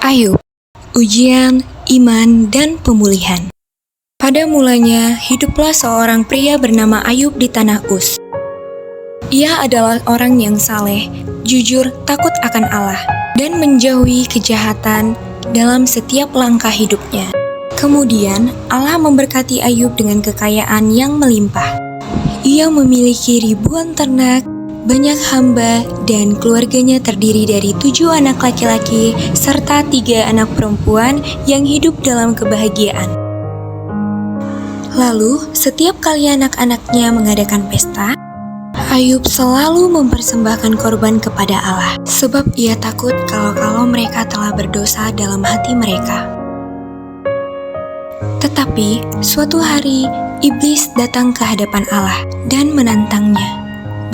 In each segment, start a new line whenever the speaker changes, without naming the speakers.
Ayub, ujian, iman, dan pemulihan. Pada mulanya, hiduplah seorang pria bernama Ayub di tanah Uz. Ia adalah orang yang saleh, jujur, takut akan Allah, dan menjauhi kejahatan dalam setiap langkah hidupnya. Kemudian, Allah memberkati Ayub dengan kekayaan yang melimpah. Ia memiliki ribuan ternak, banyak hamba, dan keluarganya terdiri dari 7 anak laki-laki serta 3 anak perempuan yang hidup dalam kebahagiaan. Lalu, setiap kali anak-anaknya mengadakan pesta, Ayub selalu mempersembahkan korban kepada Allah, sebab ia takut kalau mereka telah berdosa dalam hati mereka. Tetapi, suatu hari, iblis datang ke hadapan Allah dan menantangnya,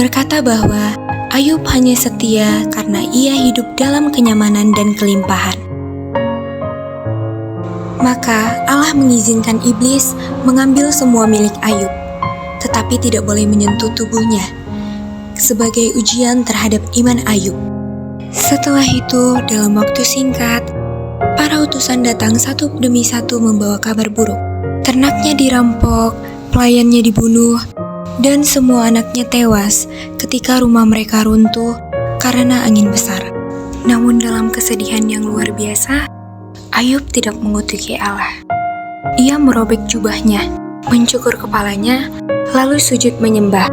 berkata bahwa Ayub hanya setia karena ia hidup dalam kenyamanan dan kelimpahan. Maka Allah mengizinkan iblis mengambil semua milik Ayub, tetapi tidak boleh menyentuh tubuhnya, sebagai ujian terhadap iman Ayub. Setelah itu, dalam waktu singkat, para utusan datang satu demi satu membawa kabar buruk. Ternaknya dirampok, pelayannya dibunuh, dan semua anaknya tewas ketika rumah mereka runtuh karena angin besar. Namun dalam kesedihan yang luar biasa, Ayub tidak mengutuki Allah. Ia merobek jubahnya, mencukur kepalanya, lalu sujud menyembah,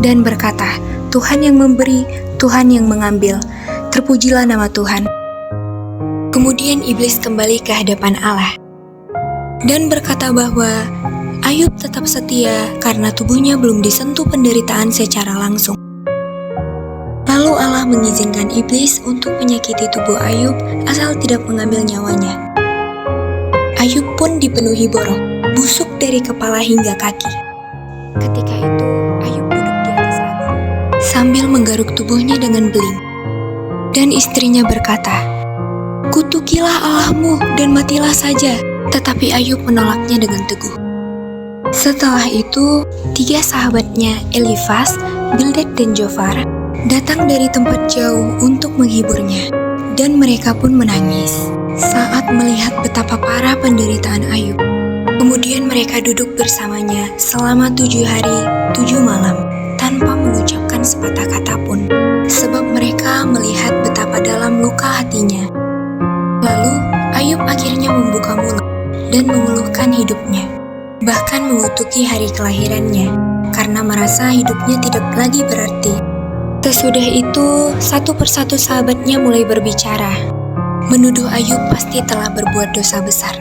dan berkata, "Tuhan yang memberi, Tuhan yang mengambil, terpujilah nama Tuhan." Kemudian iblis kembali ke hadapan Allah dan berkata bahwa Ayub tetap setia karena tubuhnya belum disentuh penderitaan secara langsung. Lalu Allah mengizinkan iblis untuk menyakiti tubuh Ayub asal tidak mengambil nyawanya. Ayub pun dipenuhi borok, busuk dari kepala hingga kaki. Ketika itu, Ayub duduk di atas abu sambil menggaruk tubuhnya dengan beling. Dan istrinya berkata, "Kutukilah Allahmu dan matilah saja." Tetapi Ayub menolaknya dengan teguh. Setelah itu, 3 sahabatnya, Elifas, Bildad, dan Zofar, datang dari tempat jauh untuk menghiburnya, dan mereka pun menangis saat melihat betapa parah penderitaan Ayub. Kemudian mereka duduk bersamanya selama 7 hari, 7 malam, tanpa mengucapkan sepatah kata pun, sebab mereka melihat betapa dalam luka hatinya. Lalu, Ayub akhirnya membuka mulut dan mengeluhkan hidupnya, bahkan mengutuki hari kelahirannya, karena merasa hidupnya tidak lagi berarti. Sesudah itu, satu persatu sahabatnya mulai berbicara, menuduh Ayub pasti telah berbuat dosa besar.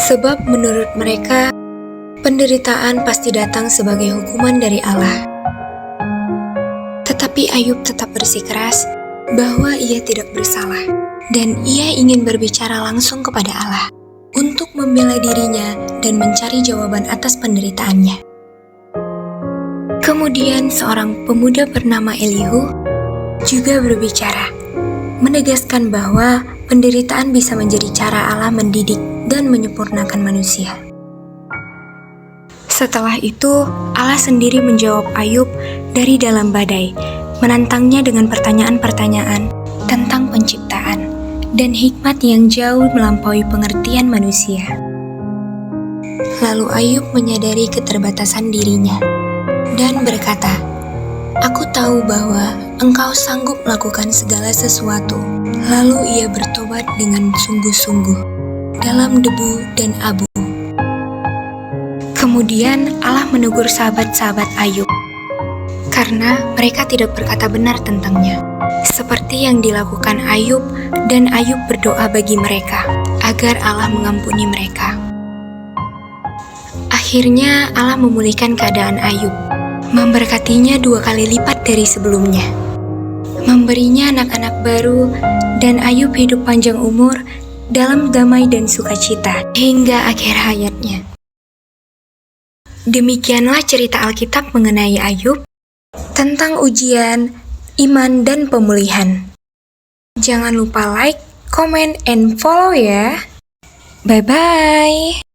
Sebab menurut mereka, penderitaan pasti datang sebagai hukuman dari Allah. Tetapi Ayub tetap bersikeras bahwa ia tidak bersalah, dan ia ingin berbicara langsung kepada Allah untuk membela dirinya dan mencari jawaban atas penderitaannya. Kemudian seorang pemuda bernama Elihu juga berbicara, menegaskan bahwa penderitaan bisa menjadi cara Allah mendidik dan menyempurnakan manusia. Setelah itu, Allah sendiri menjawab Ayub dari dalam badai, menantangnya dengan pertanyaan-pertanyaan tentang penciptaan dan hikmat yang jauh melampaui pengertian manusia. Lalu Ayub menyadari keterbatasan dirinya dan berkata, "Aku tahu bahwa Engkau sanggup melakukan segala sesuatu." Lalu ia bertobat dengan sungguh-sungguh dalam debu dan abu. Kemudian Allah menegur sahabat-sahabat Ayub karena mereka tidak berkata benar tentangnya, seperti yang dilakukan Ayub, dan Ayub berdoa bagi mereka agar Allah mengampuni mereka. Akhirnya Allah memulihkan keadaan Ayub, memberkatinya 2 kali lipat dari sebelumnya, memberinya anak-anak baru, dan Ayub hidup panjang umur dalam damai dan sukacita hingga akhir hayatnya. Demikianlah cerita Alkitab mengenai Ayub tentang ujian, iman, dan pemulihan. Jangan lupa like, comment, and follow ya. Bye-bye.